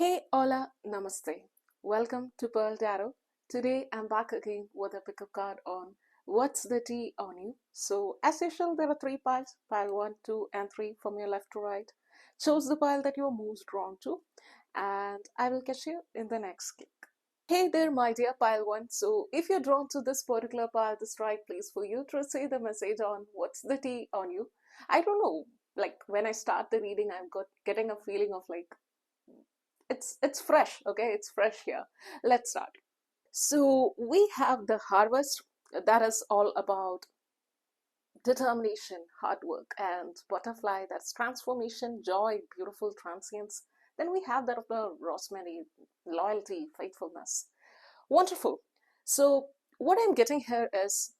Hey, hola, namaste. Welcome to Pearl Tarot. Today I'm back again with a pickup card on what's the tea on you. So, as usual, there are three piles pile 1, 2, and 3 from your left to right. Choose the pile that you're most drawn to, and I will catch you in the next click. Hey there, my dear pile 1. So, if you're drawn to this particular pile, this right place for you to receive the message on what's the tea on you. I don't know, like when I start the reading, I'm getting a feeling of like it's fresh. Okay, it's fresh here. Let's start. So we have the harvest, that is all about determination, hard work, and butterfly, that's transformation, joy, beautiful transience. Then we have that of the rosemary, loyalty, faithfulness. Wonderful. So what I'm getting here is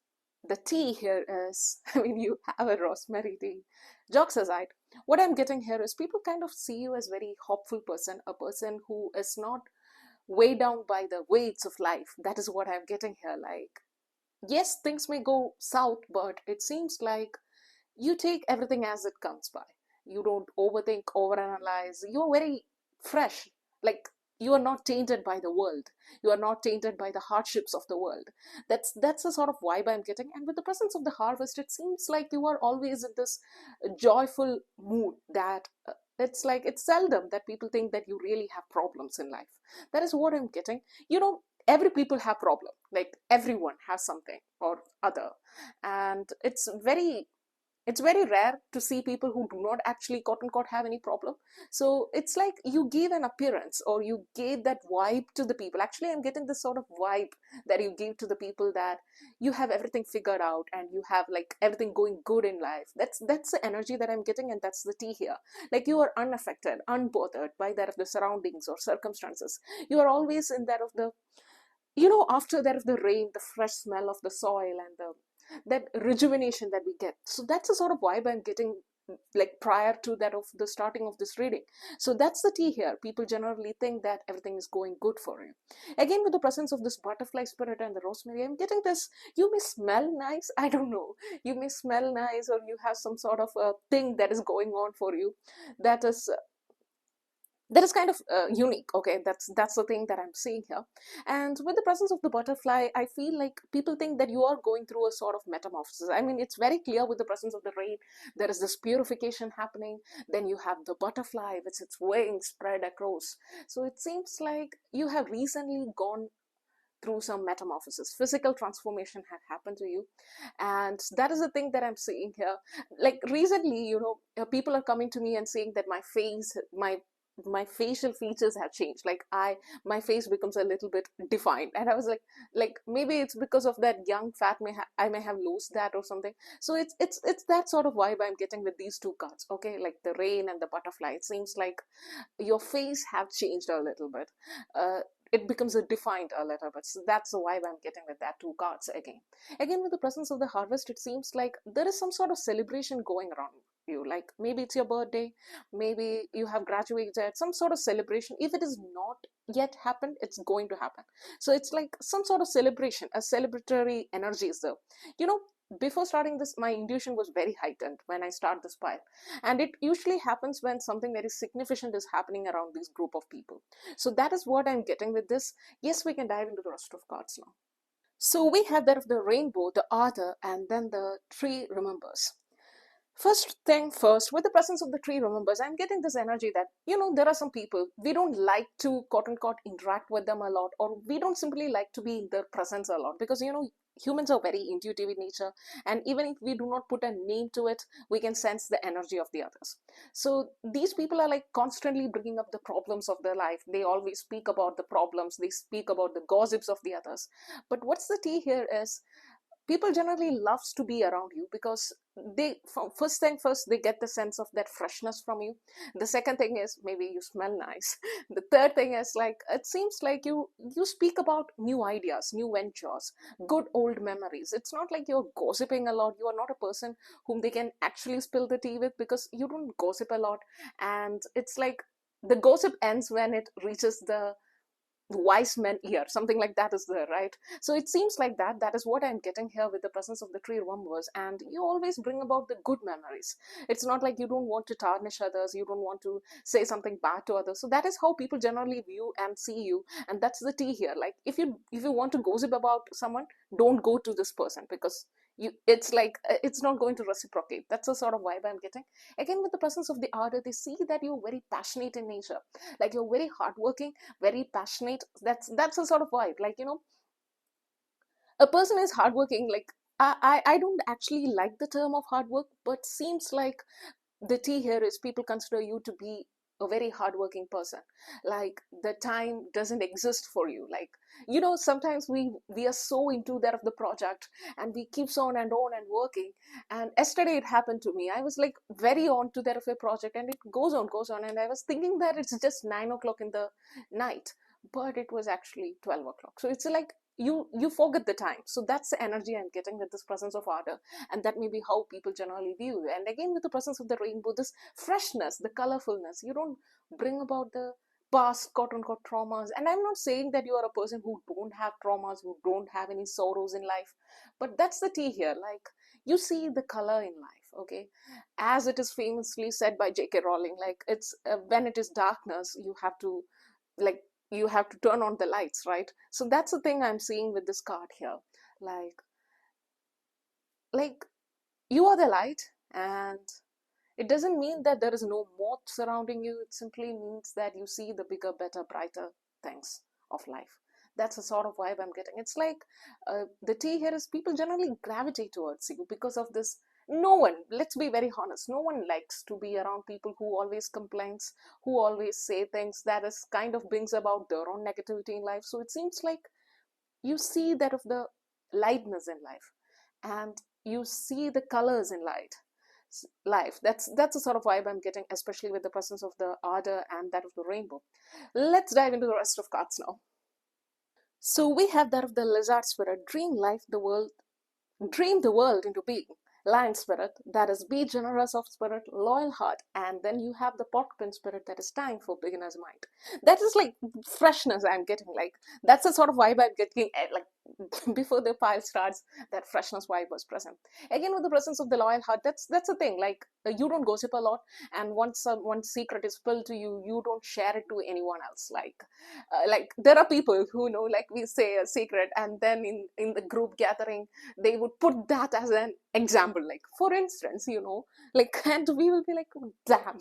the tea here is, I mean, you have a rosemary tea. Jokes aside, what I'm getting here is people kind of see you as very hopeful person, a person who is not weighed down by the weights of life. That is what I'm getting here. Like, yes, things may go south, but it seems like you take everything as it comes by. You don't overthink, overanalyze. You're very fresh. Like, you are not tainted by the world. You are not tainted by the hardships of the world. That's the sort of vibe I'm getting. And with the presence of the harvest, it seems like you are always in this joyful mood that it's like it's seldom that people think that you really have problems in life. That is what I'm getting. Every people have problem. Like everyone has something or other, and it's very rare to see people who do not actually quote unquote have any problem. So it's like you give an appearance or you gave that vibe to the people. Actually, I'm getting this sort of vibe that you give to the people, that you have everything figured out and you have like everything going good in life. That's the energy that I'm getting, and that's the tea here. Like you are unaffected, unbothered by that of the surroundings or circumstances. You are always in that of the, after that of the rain, the fresh smell of the soil and that rejuvenation that we get. So that's the sort of vibe I'm getting, like prior to that of the starting of this reading. So that's the tea here. People generally think that everything is going good for you. Again, with the presence of this butterfly spirit and the rosemary, I'm getting this, you may smell nice. I don't know, you may smell nice, or you have some sort of a thing that is going on for you that is kind of unique. Okay, that's the thing that I'm seeing here. And with the presence of the butterfly, I feel like people think that you are going through a sort of metamorphosis. I mean, it's very clear with the presence of the rain, there is this purification happening. Then you have the butterfly with its wings spread across. So it seems like you have recently gone through some metamorphosis, physical transformation had happened to you. And that is the thing that I'm seeing here. Like recently, people are coming to me and saying that my facial features have changed. Like my face becomes a little bit defined, and I was like maybe it's because of that young fat, I may have lost that or something. So it's that sort of vibe I'm getting with these two cards. Okay, like the rain and the butterfly, it seems like your face have changed a little bit. It becomes a defined a little bit. So that's the vibe I'm getting with that two cards. Again, with the presence of the harvest, it seems like there is some sort of celebration going around you. Like maybe it's your birthday, maybe you have graduated, some sort of celebration. If it is not yet happened, it's going to happen. So it's like some sort of celebration, a celebratory energy is there. you know before starting this, my intuition was very heightened when I start this pile, and it usually happens when something very significant is happening around this group of people. So that is what I'm getting with this. Yes, we can dive into the rest of cards now. So we have that of the rainbow, the author, and then the tree remembers. First thing first, with the presence of the tree remembers, I'm getting this energy that, there are some people, we don't like to quote unquote interact with them a lot, or we don't simply like to be in their presence a lot, because, humans are very intuitive in nature. And even if we do not put a name to it, we can sense the energy of the others. So these people are like constantly bringing up the problems of their life. They always speak about the problems, they speak about the gossips of the others. But what's the tea here is, people generally loves to be around you because first thing first, they get the sense of that freshness from you. The second thing is, maybe you smell nice. The third thing is, like, it seems like you speak about new ideas, new ventures, good old memories. It's not like you're gossiping a lot. You are not a person whom they can actually spill the tea with, because you don't gossip a lot. And it's like the gossip ends when it reaches the wise men ear, something like that is there, right? So it seems like that is what I'm getting here with the presence of the tree remembers. And you always bring about the good memories. It's not like you don't want to tarnish others, you don't want to say something bad to others. So that is how people generally view and see you. And that's the tea here. Like if you want to gossip about someone, don't go to this person, because it's like it's not going to reciprocate. That's the sort of vibe I'm getting. Again, with the presence of the ardor, they see that you're very passionate in nature, like you're very hardworking, very passionate. That's a sort of vibe. Like, a person is hardworking. Like, I don't actually like the term of hard work, but seems like the tea here is people consider you to be a very hardworking person. Like, the time doesn't exist for you. Like, sometimes we are so into that of the project, and we keeps on and working. And yesterday it happened to me. I was like very on to that of a project, and it goes on, and I was thinking that it's just 9 o'clock in the night, but it was actually 12 o'clock. So it's like you forget the time. So that's the energy I'm getting with this presence of ardor. And that may be how people generally view. And again, with the presence of the rainbow, this freshness, the colorfulness, you don't bring about the past quote unquote traumas. And I'm not saying that you are a person who don't have traumas, who don't have any sorrows in life, but that's the tea here. Like, you see the color in life. Okay, as it is famously said by J.K. Rowling, like, it's when it is darkness, like you have to turn on the lights, right? So that's the thing I'm seeing with this card here. Like like you are the light, and it doesn't mean that there is no moth surrounding you. It simply means that you see the bigger, better, brighter things of life. That's the sort of vibe I'm getting. It's like, the tea here is people generally gravitate towards you because of this. No one, let's be very honest, no one likes to be around people who always complains, who always say things that is kind of brings about their own negativity in life. So it seems like you see that of the lightness in life, and you see the colors in life. That's the sort of vibe I'm getting, especially with the presence of the ardor and that of the rainbow. Let's dive into the rest of cards now. So we have that of the lizard spirit, dream the world into being. Lion spirit, that is be generous of spirit, loyal heart. And then you have the porcupine spirit, that is time for beginner's mind. That is like freshness I'm getting. Like, that's the sort of vibe I'm getting, like, before the pile starts, that freshness vibe was present. Again, with the presence of the loyal heart, that's the thing. Like, you don't gossip a lot, and once one secret is spilled to you, you don't share it to anyone else. Like, there are people who know, like, we say a secret, and then in the group gathering, they would put that as an example. Like, for instance, like, and we will be like, oh, damn,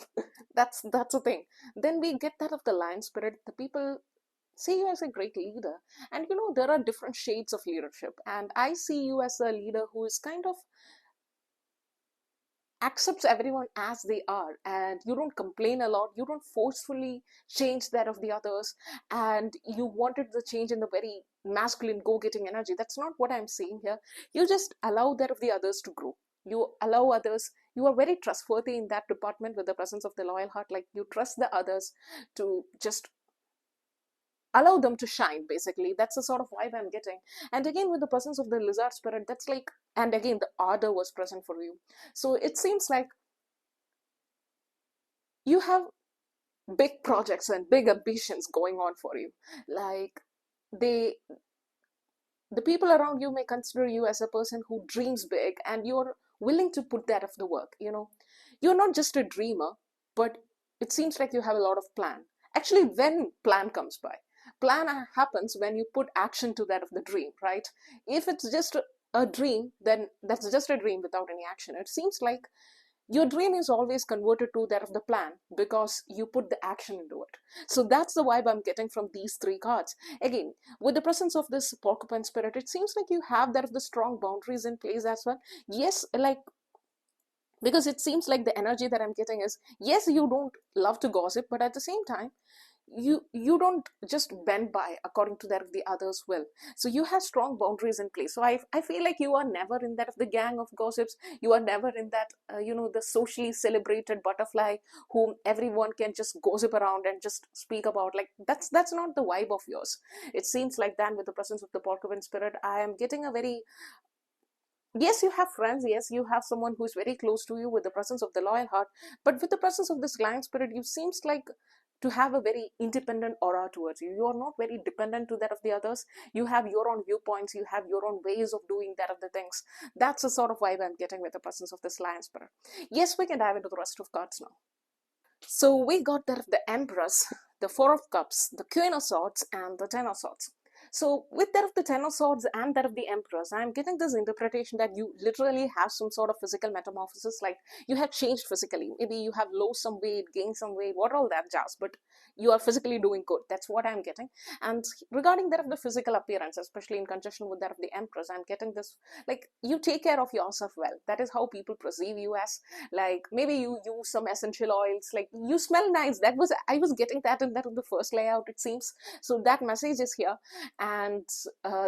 that's a thing. Then we get that of the lion spirit. The people see you as a great leader, and there are different shades of leadership, and I see you as a leader who is kind of accepts everyone as they are, and you don't complain a lot, you don't forcefully change that of the others, and you wanted the change in the very masculine go-getting energy. That's not what I'm saying here. You just allow that of the others to grow. You allow others. You are very trustworthy in that department with the presence of the loyal heart. Like, you trust the others to just allow them to shine. Basically, that's the sort of vibe I'm getting. And again, with the presence of the lizard spirit, that's like, and again, the ardor was present for you. So it seems like you have big projects and big ambitions going on for you. Like, they the people around you may consider you as a person who dreams big, and you're willing to put that of the work. You're not just a dreamer, but it seems like you have a lot of plan. Actually, when plan comes by, plan happens when you put action to that of the dream, right? If it's just a dream, then that's just a dream without any action. It seems like your dream is always converted to that of the plan because you put the action into it. So that's the vibe I'm getting from these three cards. Again, with the presence of this porcupine spirit, it seems like you have that of the strong boundaries in place as well. Yes, like, because it seems like the energy that I'm getting is, yes, you don't love to gossip, but at the same time, you don't just bend by according to that of the others will. So you have strong boundaries in place. So I feel like you are never in that of the gang of gossips. You are never in that the socially celebrated butterfly whom everyone can just gossip around and just speak about. Like, that's not the vibe of yours. It seems like that with the presence of the porcupine spirit, I am getting a very, yes, you have friends, yes, you have someone who is very close to you with the presence of the loyal heart, but with the presence of this lion spirit, you seems like to have a very independent aura towards you. You are not very dependent to that of the others. You have your own viewpoints, you have your own ways of doing that of the things. That's the sort of vibe I'm getting with the presence of this lion spirit. Yes, we can dive into the rest of cards now. So we got that of the Empress, the Four of Cups, the Queen of Swords, and the Ten of Swords. So with that of the Ten of Swords and that of the Empress, I'm getting this interpretation that you literally have some sort of physical metamorphosis, like you have changed physically. Maybe you have lost some weight, gained some weight, what all that jazz, but you are physically doing good. That's what I'm getting. And regarding that of the physical appearance, especially in conjunction with that of the Empress, I'm getting this, like, you take care of yourself well. That is how people perceive you as. Like maybe you use some essential oils, like you smell nice. That was, I was getting that in that of the first layout, it seems. So that message is here. And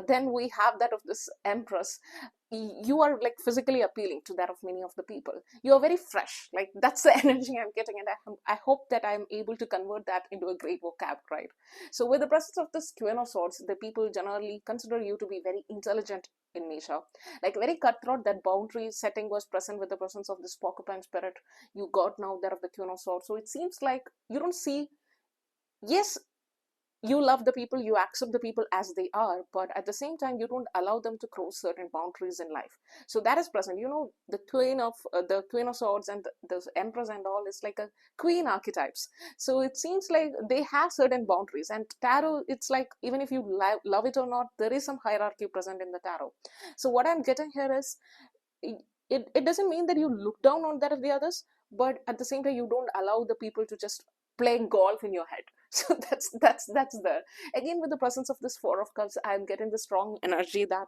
then we have that of this Empress. You are like physically appealing to that of many of the people. You are very fresh, like that's the energy I'm getting. And I hope that I'm able to convert that into a great vocab, right? So with the presence of this Queen of Swords, the people generally consider you to be very intelligent in nature, like very cutthroat. That boundary setting was present with the presence of this porcupine spirit. You got now that of the Queen of Swords. So it seems like you don't see, yes, you love the people, you accept the people as they are, but at the same time you don't allow them to cross certain boundaries in life. So that is present. You know, the Queen of Swords and the Empress and all is like a queen archetypes. So it seems like they have certain boundaries. And tarot, it's like even if you love it or not, there is some hierarchy present in the tarot. So what I'm getting here is, it doesn't mean that you look down on that of the others, but at the same time you don't allow the people to just play golf in your head. So that's there. Again, with the presence of this Four of Cups, I'm getting the strong energy that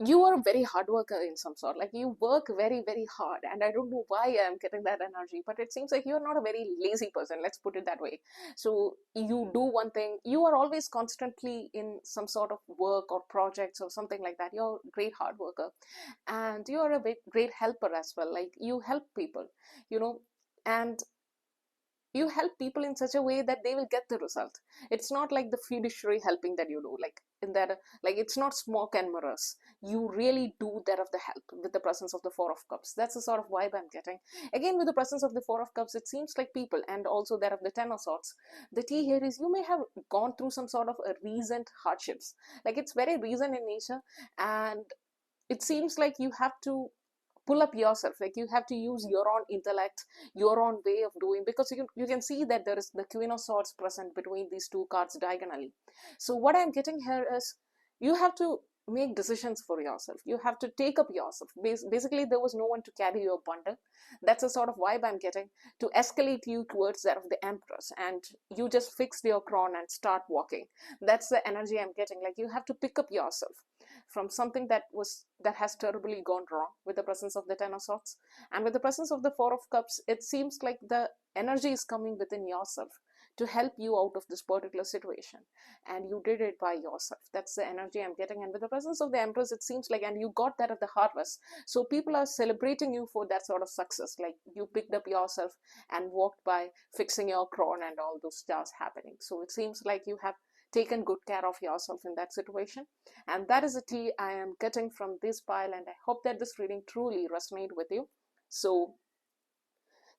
you are a very hard worker in some sort. Like you work very, very hard. And I don't know why I'm getting that energy, but it seems like you're not a very lazy person. Let's put it that way. So you do one thing, you are always constantly in some sort of work or projects or something like that. You're a great hard worker. And you're a great helper as well. Like you help people, you know, and you help people in such a way that they will get the result. It's not like the fiduciary helping that you do, like in that, like it's not smoke and mirrors. You really do that of the help with the presence of the Four of Cups. That's the sort of vibe I'm getting. Again, with the presence of the Four of Cups, it seems like people, and also that of the Ten of Swords. The key here is you may have gone through some sort of a recent hardships. Like it's very recent in nature, and it seems like you have to pull up yourself. Like you have to use your own intellect, your own way of doing, because you can see that there is the Queen of Swords present between these two cards diagonally. So what I'm getting here is you have to make decisions for yourself. You have to take up yourself. Basically, there was no one to carry your bundle. That's the sort of vibe I'm getting, to escalate you towards that of the Empress, and you just fixed your crown and start walking. That's the energy I'm getting. Like you have to pick up yourself from something that has terribly gone wrong, with the presence of the Ten of Swords. And with the presence of the Four of Cups, it seems like the energy is coming within yourself to help you out of this particular situation, and you did it by yourself. That's the energy I'm getting. And with the presence of the Empress, it seems like, and you got that at the harvest, so people are celebrating you for that sort of success. Like you picked up yourself and walked by fixing your crown and all those stars happening. So it seems like you have taken good care of yourself in that situation. And that is the tea I am getting from this pile, and I hope that this reading truly resonates with you. So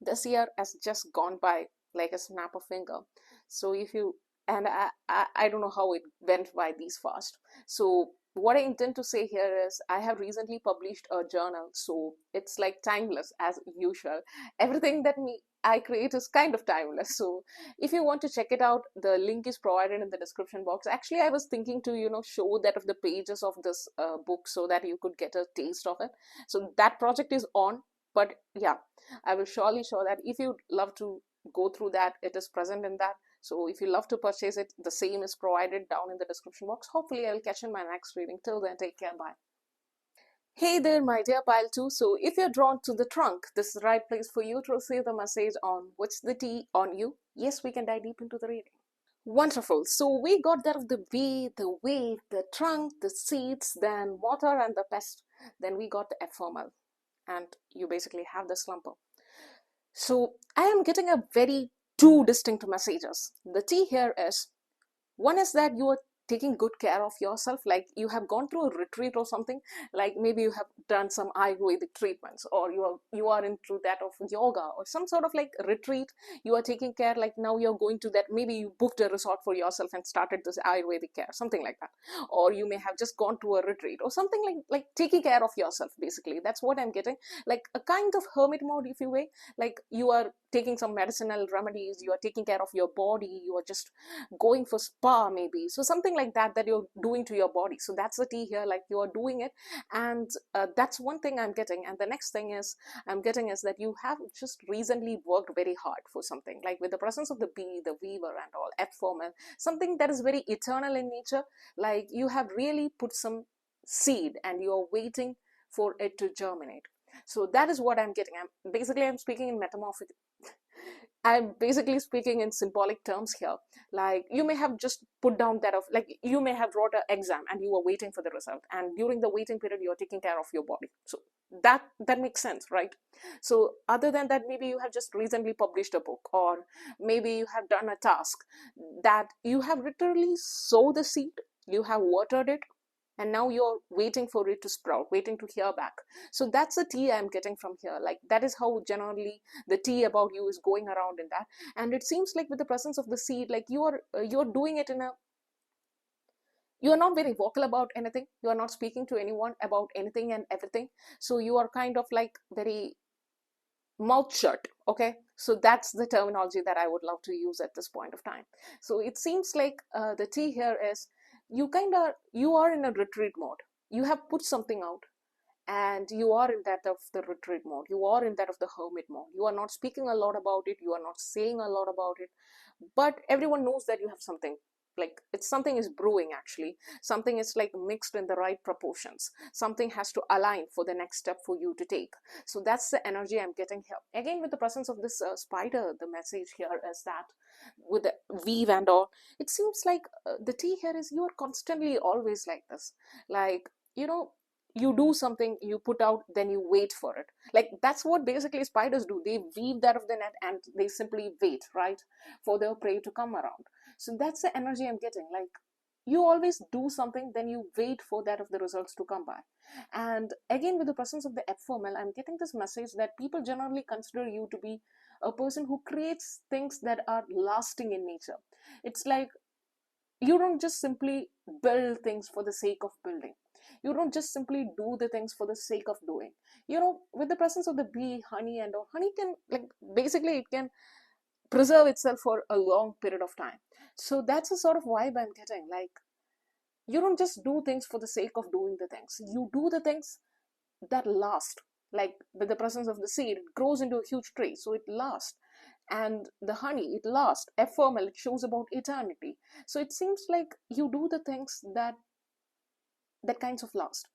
this year has just gone by like a snap of finger. So if you, and I don't know how it went by these fast. So what I intend to say here is I have recently published a journal, so it's like timeless as usual. Everything that I create is kind of timeless. So if you want to check it out, the link is provided in the description box. Actually, I was thinking to, show that of the pages of this book so that you could get a taste of it. So that project is on, but yeah, I will surely show that. If you'd love to go through that, it is present in that. So if you love to purchase it, the same is provided down in the description box. Hopefully I'll catch you in my next reading. Till then, take care. Bye. Hey there, my dear pile 2. So if you're drawn to the trunk, this is the right place for you to receive the message on what's the tea on you. Yes, we can dive deep into the reading. Wonderful. So we got there of the bee, the weight, the trunk, the seeds, then water and the pest. Then we got the ephemeral. And you basically have the slumper. So I am getting a very two distinct messages. The T here is, one is that you are taking good care of yourself, like you have gone through a retreat or something, like maybe you have done some Ayurvedic treatments, or you are into that of yoga or some sort of like retreat. You are taking care, like now you're going to that, maybe you booked a resort for yourself and started this Ayurvedic care, something like that. Or you may have just gone to a retreat or something, like taking care of yourself, basically. That's what I'm getting, like a kind of hermit mode, if you will. Like you are taking some medicinal remedies, you are taking care of your body, you are just going for spa maybe, so something like that, that you're doing to your body. So that's the tea here, like you are doing it. And that's one thing I'm getting. And the next thing is I'm getting is that you have just recently worked very hard for something, like with the presence of the bee, the weaver and all, epitome, something that is very eternal in nature. Like you have really put some seed and you're waiting for it to germinate. So that is what I'm getting. I'm speaking in metamorphic, I'm basically speaking in symbolic terms here. Like you may have just put down that of, like you may have wrote an exam and you were waiting for the result, and during the waiting period you're taking care of your body. So that makes sense, right? So other than that, maybe you have just recently published a book, or maybe you have done a task that you have literally sowed the seed, you have watered it, and now you're waiting for it to sprout, waiting to hear back. So that's the tea I'm getting from here. Like that is how generally the tea about you is going around in that. And it seems like with the presence of the seed, like you're doing it in a, you are not very vocal about anything, you are not speaking to anyone about anything and everything. So you are kind of like very mouth shut. Okay, so that's the terminology that I would love to use at this point of time. So it seems like the tea here is, you are in a retreat mode, you have put something out, and you are in that of the retreat mode, you are in that of the hermit mode. You are not speaking a lot about it, you are not saying a lot about it, but everyone knows that you have something, like it's something is brewing actually, something is like mixed in the right proportions, something has to align for the next step for you to take. So that's the energy I'm getting here. Again, with the presence of this spider, the message here is that with the weave and all, it seems like the tea here is, you are constantly always like this. Like, you know, you do something, you put out, then you wait for it. Like that's what basically spiders do, they weave that of the net and they simply wait, right, for their prey to come around. So that's the energy I'm getting. Like you always do something, then you wait for that of the results to come by. And again, with the presence of the ephemeral, I'm getting this message that people generally consider you to be a person who creates things that are lasting in nature. It's like you don't just simply build things for the sake of building, you don't just simply do the things for the sake of doing. With the presence of the bee, honey and all, honey can, like, basically it can preserve itself for a long period of time. So that's the sort of vibe I'm getting. Like you don't just do things for the sake of doing the things, you do the things that last. Like with the presence of the seed, it grows into a huge tree, so it lasts. And the honey, it lasts. Ephemeral, it shows about eternity. So it seems like you do the things that kinds of last.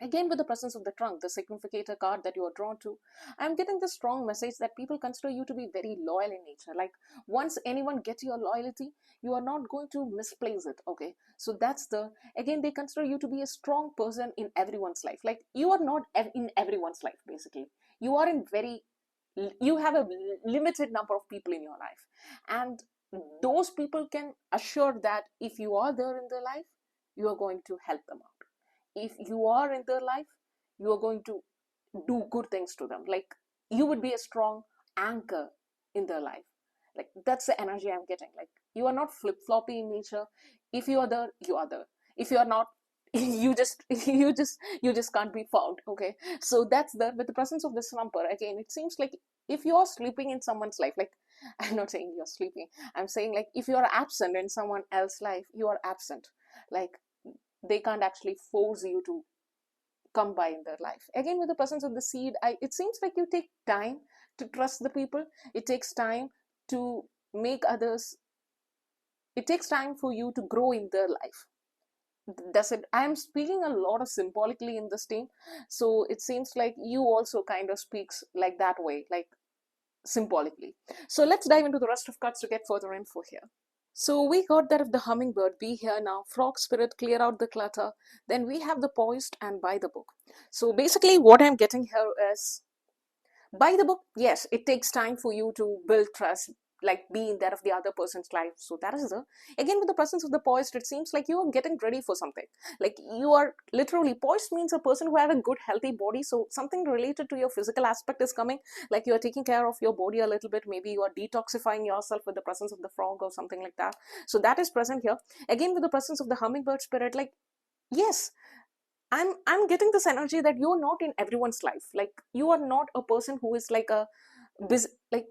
Again, with the presence of the trunk, the significator card that you are drawn to, I'm getting the strong message that people consider you to be very loyal in nature. Like once anyone gets your loyalty, you are not going to misplace it. Okay, so that's the, again, they consider you to be a strong person in everyone's life. Like you are not in everyone's life, basically. You are in very, you have a limited number of people in your life, and those people can assure that if you are there in their life, you are going to help them out. If you are in their life, you are going to do good things to them. Like you would be a strong anchor in their life. Like that's the energy I'm getting. Like you are not flip-floppy in nature. If you are there, you are there. If you are not, you just can't be found. Okay, so that's the, with the presence of this slumber, again, it seems like if you are sleeping in someone's life, like I'm not saying you're sleeping, I'm saying like if you are absent in someone else's life, you are absent. Like they can't actually force you to come by in their life. Again, with the presence of the seed, it seems like you take time to trust the people. It takes time to make others, it takes time for you to grow in their life. That's it. I'm speaking a lot of symbolically in this team. So it seems like you also kind of speaks like that way, like symbolically. So let's dive into the rest of cards to get further info here. So we got that of the hummingbird, be here now, frog spirit, clear out the clutter. Then we have the poised and buy the book. So basically what I'm getting here is, buy the book, yes, it takes time for you to build trust. like be in that of the other person's life. So that is the, again, with the presence of the poised, it seems like you are getting ready for something. Like you are literally, poised means a person who have a good healthy body, so something related to your physical aspect is coming. Like you are taking care of your body a little bit, maybe you are detoxifying yourself with the presence of the frog or something like that. So that is present here. Again, with the presence of the hummingbird spirit, like yes, I'm getting this energy that you're not in everyone's life. Like you are not a person who is like a busy, like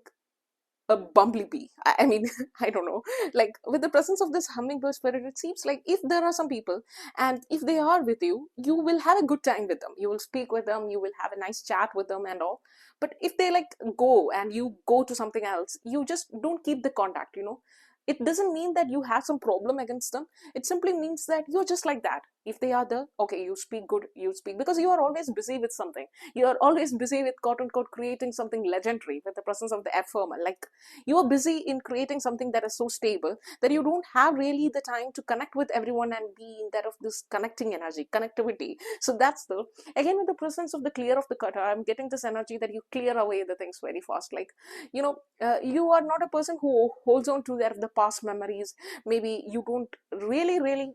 a bumblebee. I mean, I don't know. Like with the presence of this hummingbird spirit, it seems like if there are some people and if they are with you, you will have a good time with them. You will speak with them, you will have a nice chat with them and all. But if they like go and you go to something else, you just don't keep the contact, you know. It doesn't mean that you have some problem against them. It simply means that you're just like that. If they are there, okay, you speak good, you speak, because you are always busy with something. You are always busy with quote unquote creating something legendary with the presence of the affirmer. Like you are busy in creating something that is so stable that you don't have really the time to connect with everyone and be in that of this connecting energy, connectivity. So that's the, again, with the presence of the clear of the cutter, I'm getting this energy that you clear away the things very fast. Like you are not a person who holds on to their the past memories. Maybe you don't really,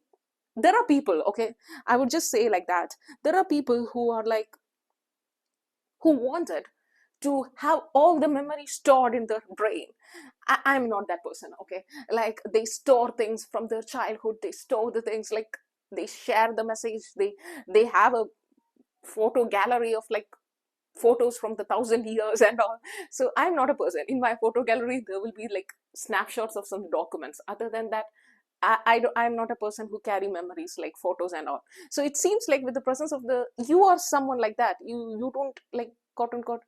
there are people, okay, I would just say like that, there are people who are like, who wanted to have all the memories stored in their brain. I'm not that person, okay. Like they store things from their childhood, they store the things, like they share the message, they have a photo gallery of like photos from the 1,000 years and all. So I'm not a person, in my photo gallery there will be like snapshots of some documents. Other than that, I'm not a person who carry memories like photos and all. So it seems like with the presence of the, you are someone like that. You don't like quote unquote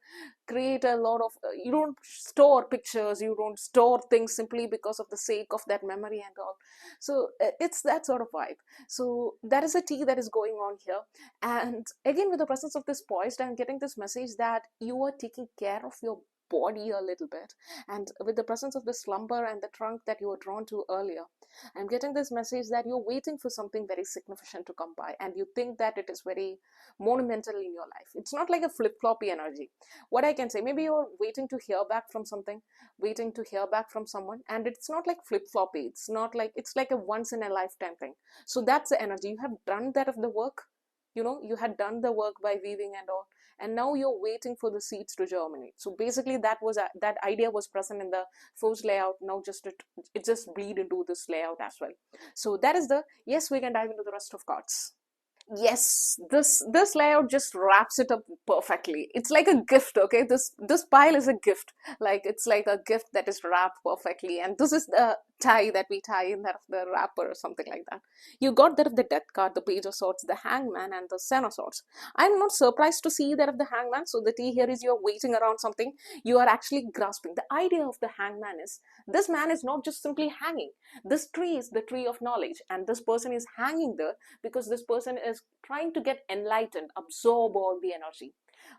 create a lot of, you don't store pictures, you don't store things simply because of the sake of that memory and all. So it's that sort of vibe. So that is a tea that is going on here. And again, with the presence of this poised, I'm getting this message that you are taking care of your body a little bit. And with the presence of the slumber and the trunk that you were drawn to earlier, I'm getting this message that you're waiting for something very significant to come by, and you think that it is very monumental in your life. It's not like a flip-floppy energy. What I can say, maybe you're waiting to hear back from something, waiting to hear back from someone, and it's not like flip-floppy. It's not like, it's like a once in a lifetime thing. So that's the energy. You have done that of the work. You had done the work by weaving and all, and now you're waiting for the seeds to germinate. So basically that idea was present in the first layout. Now just it just bleed into this layout as well. So that is the, yes, we can dive into the rest of cards. Yes, this layout just wraps it up perfectly. It's like a gift, okay? This pile is a gift. Like it's like a gift that is wrapped perfectly. And this is the tie that we tie in that of the wrapper or something like that. You got that of the death card, the page of swords, the hangman, and the ten of swords. I'm not surprised to see that of the hangman. So the tea here is you're waiting around something. You are actually grasping. The idea of the hangman is this man is not just simply hanging. This tree is the tree of knowledge, and this person is hanging there because this person is trying to get enlightened, absorb all the energy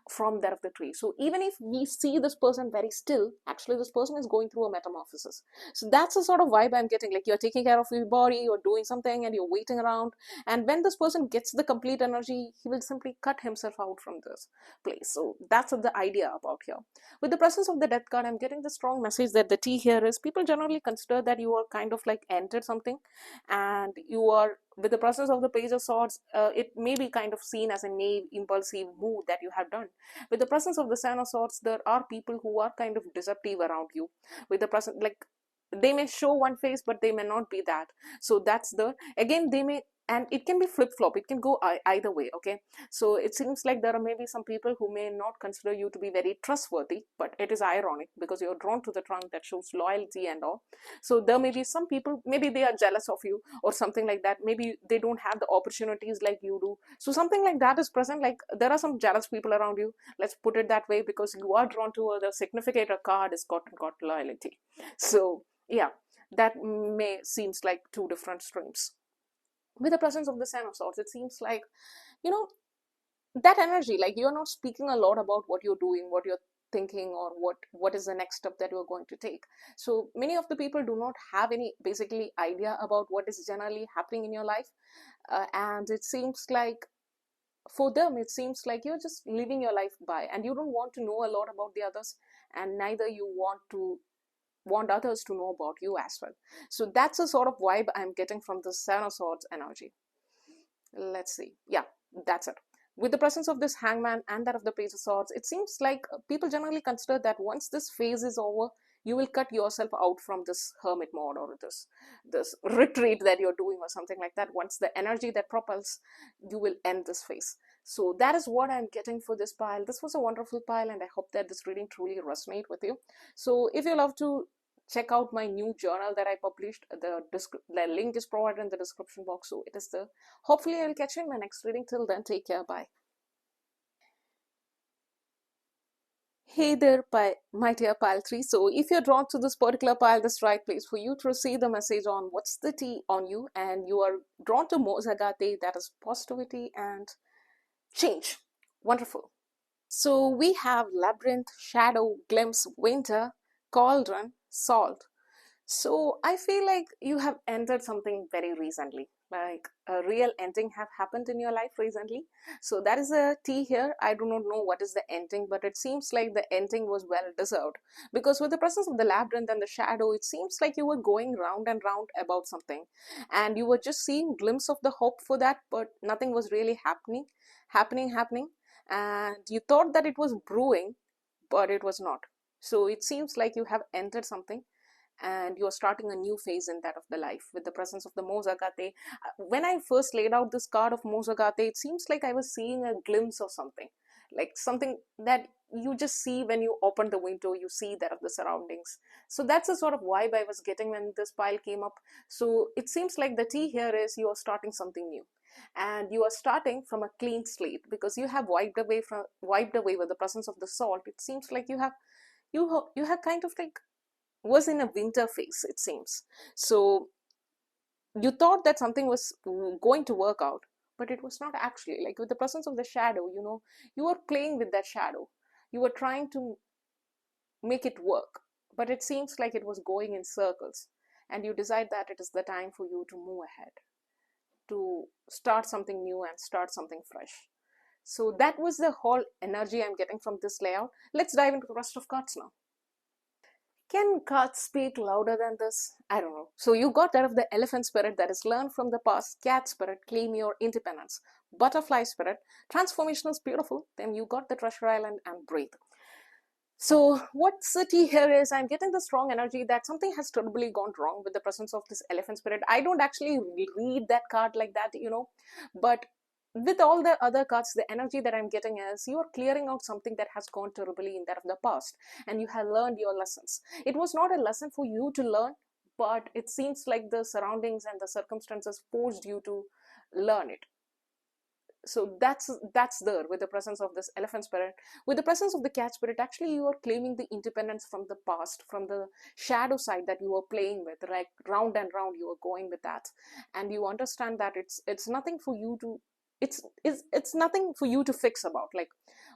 from that of the tree. So even if we see this person very still, actually this person is going through a metamorphosis. So that's the sort of vibe I'm getting. Like you're taking care of your body, you're doing something, and you're waiting around. And when this person gets the complete energy, he will simply cut himself out from this place. So that's the idea about here. With the presence of the death card, I'm getting the strong message that the tea here is people generally consider that you are kind of like entered something, and you are, with the process of the page of swords, it may be kind of seen as a naive, impulsive move that you have done. With the presence of the ten of swords, there are people who are kind of deceptive around you. With the presence, like they may show one face, but they may not be that. So that's the, again, they may, and it can be flip-flop, it can go either way, okay. So it seems like there are maybe some people who may not consider you to be very trustworthy, but it is ironic because you're drawn to the trunk that shows loyalty and all. So there may be some people, maybe they are jealous of you or something like that. Maybe they don't have the opportunities like you do. So something like that is present. Like there are some jealous people around you, let's put it that way, because you are drawn to the significator card is got loyalty. So yeah, that may seems like two different streams. With the presence of the ten of swords, it seems like, you know, that energy, like you're not speaking a lot about what you're doing, what you're thinking, or what is the next step that you're going to take. So many of the people do not have any basically idea about what is generally happening in your life. And it seems like for them, it seems like you're just living your life by, and you don't want to know a lot about the others, and neither you want to want others to know about you as well. So that's the sort of vibe I'm getting from the Seven of Swords energy. Let's see. Yeah, that's it. With the presence of this hangman and that of the page of swords, it seems like people generally consider that once this phase is over, you will cut yourself out from this hermit mode, or this retreat that you're doing, or something like that. Once the energy that propels, you will end this phase. So that is what I'm getting for this pile. This was a wonderful pile, and I hope that this reading truly resonate with you. So if you love to check out my new journal that I published, the link is provided in the description box. So it is the hopefully I'll catch you in my next reading. Till then, take care. Bye. Hey there, my dear pile 3. So if you're drawn to this particular pile, this right place for you to receive the message on what's the tea on you, and you are drawn to Mozagate, that is positivity and change. Wonderful. So we have labyrinth, shadow, glimpse, winter, cauldron, salt. So I feel like you have entered something very recently, like a real ending have happened in your life recently. So that is a T here. I do not know what is the ending, but it seems like the ending was well deserved, because with the presence of the labyrinth and the shadow, it seems like you were going round and round about something, and you were just seeing glimpse of the hope for that, but nothing was really happening, and you thought that it was brewing, but it was not. So it seems like you have entered something, and you're starting a new phase in that of the life with the presence of the Mozagate. When I first laid out this card of Mozagate, it seems like I was seeing a glimpse of something, like something that you just see when you open the window, you see that of the surroundings. So that's the sort of vibe I was getting when this pile came up. So it seems like the tea here is you are starting something new, and you are starting from a clean slate, because you have wiped away with the presence of the salt. It seems like you have kind of like was in a winter phase, it seems. So you thought that something was going to work out, but it was not actually. Like with the presence of the shadow, you were playing with that shadow. You were trying to make it work, but it seems like it was going in circles. And you decide that it is the time for you to move ahead, to start something new and start something fresh. So that was the whole energy I'm getting from this layout. Let's dive into the rest of cards now. Can cards speak louder than this? I don't know. So you got that of the elephant spirit, that is learn from the past, cat spirit, claim your independence, butterfly spirit, transformation is beautiful. Then you got the treasure island and breathe. So what's the tea here is I'm getting the strong energy that something has terribly gone wrong with the presence of this elephant spirit. I don't actually read that card like that, but with all the other cards, the energy that I'm getting is you are clearing out something that has gone terribly in that of the past, and you have learned your lessons. It was not a lesson for you to learn, but it seems like the surroundings and the circumstances forced you to learn it. So that's there with the presence of this elephant spirit. With the presence of the cat spirit, actually you are claiming the independence from the past, from the shadow side that you were playing with, like round and round you were going with that. And you understand that it's nothing for you to it's nothing for you to fix about. Like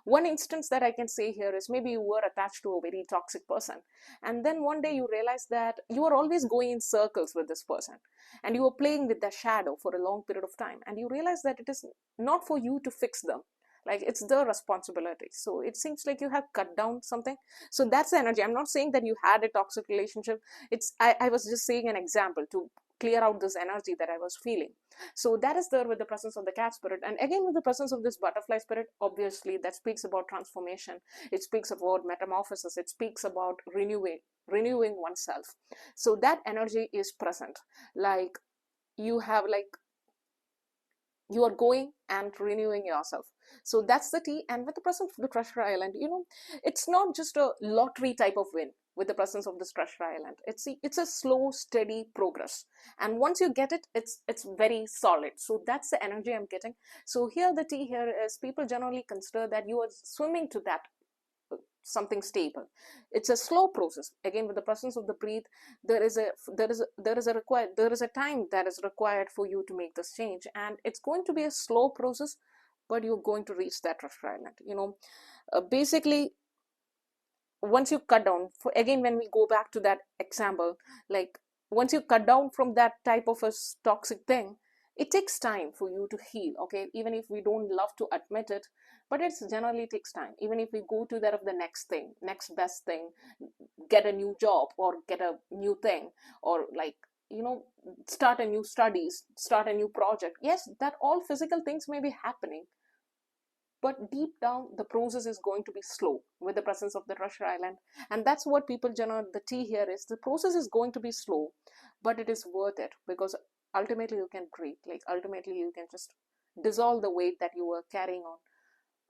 one instance that I can say here is maybe you were attached to a very toxic person, and then one day you realize that you are always going in circles with this person, and you were playing with their shadow for a long period of time, and you realize that it is not for you to fix them. Like it's their responsibility. So it seems like you have cut down something. So that's the energy. I'm not saying that you had a toxic relationship. I was just saying an example to clear out this energy that I was feeling. So that is there with the presence of the cat spirit. And again, with the presence of this butterfly spirit, obviously that speaks about transformation. It speaks about metamorphosis. It speaks about renewing oneself. So that energy is present. Like you have like you are going and renewing yourself. So that's the tea. And with the presence of the treasure island, it's not just a lottery type of win. With the presence of this treasure island, it's a slow steady progress, and once you get it, it's very solid. So that's the energy I'm getting. So here the tea here is people generally consider that you are swimming to that something stable. It's a slow process. Again, with the presence of the breathe, there is a time that is required for you to make this change, and it's going to be a slow process, but you're going to reach that treasure island. Basically, once you cut down, again, when we go back to that example, like once you cut down from that type of a toxic thing, it takes time for you to heal. Okay, even if we don't love to admit it, but it's generally takes time. Even if we go to that of the next thing, next best thing, get a new job or get a new thing, or like, you know, start a new studies, start a new project, yes, that all physical things may be happening, but deep down the process is going to be slow with the presence of the treasure island. And that's what people generate the tea here is, the process is going to be slow, but it is worth it, because ultimately you can breathe, like ultimately you can just dissolve the weight that you were carrying on.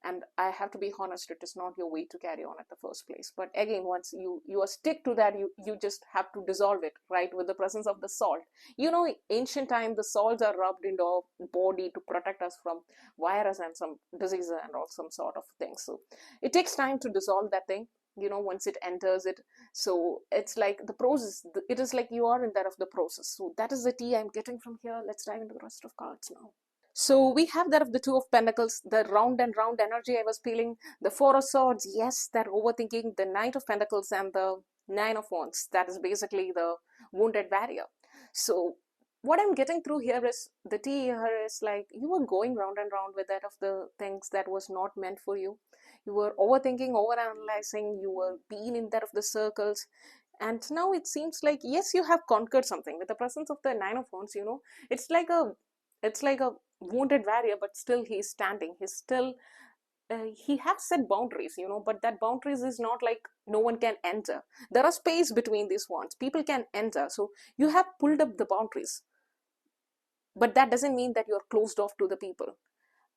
And I have to be honest, it is not your way to carry on at the first place. But again, once you are stick to that, you just have to dissolve it, right, with the presence of the salt. You know, ancient time the salts are rubbed into our body to protect us from virus and some disease and all some sort of things. So it takes time to dissolve that thing, you know, once it enters it. So it's like the process, it is like you are in that of the process. So that is the tea I'm getting from here. Let's dive into the rest of cards now. So we have that of the Two of Pentacles, the round and round energy I was feeling, the Four of Swords, yes, that overthinking, the Knight of Pentacles, and the Nine of Wands. That is basically the wounded warrior. So what I'm getting through here is, the tea here is like, you were going round and round with that of the things that was not meant for you. You were overthinking, overanalyzing, you were being in that of the circles. And now it seems like, yes, you have conquered something. With the presence of the Nine of Wands, you know, it's like a wounded warrior, but still he's standing, he's still he has set boundaries, you know, but that boundaries is not like no one can enter. There are space between these ones, people can enter. So you have pulled up the boundaries, but that doesn't mean that you're closed off to the people.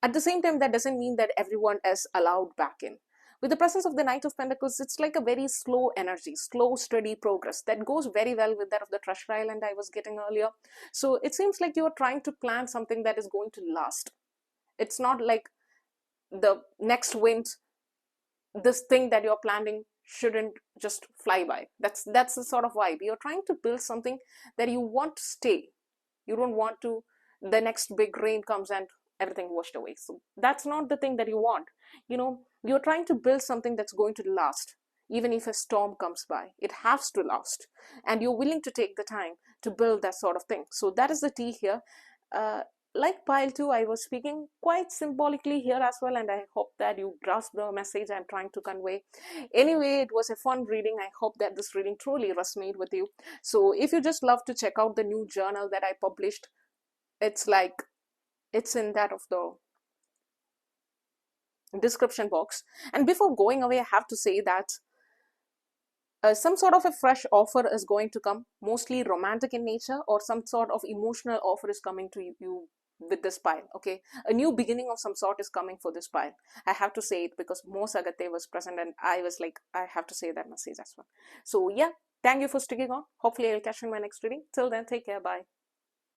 At the same time, that doesn't mean that everyone is allowed back in. With the presence of the Knight of Pentacles, it's like a very slow energy, slow, steady progress that goes very well with that of the treasure island I was getting earlier. So it seems like you're trying to plan something that is going to last. It's not like the next wind, this thing that you're planning shouldn't just fly by. That's the sort of vibe. You're trying to build something that you want to stay. You don't want to, the next big rain comes and everything washed away. So that's not the thing that you want. You know, you're trying to build something that's going to last. Even if a storm comes by, it has to last, and you're willing to take the time to build that sort of thing. So that is the tea here. uh, like pile 2, I was speaking quite symbolically here as well, and I hope that you grasp the message I'm trying to convey. Anyway, it was a fun reading. I hope that this reading truly resonated with you. So if you just love to check out the new journal that I published, it's like, it's in that of the description box. And before going away, I have to say that some sort of a fresh offer is going to come, mostly romantic in nature, or some sort of emotional offer is coming to you with this pile. Okay, a new beginning of some sort is coming for this pile. I have to say it because Mo Sagate was present, and I was like, I have to say that message as well. So yeah, thank you for sticking on. Hopefully I'll catch you in my next reading. Till then, take care. Bye.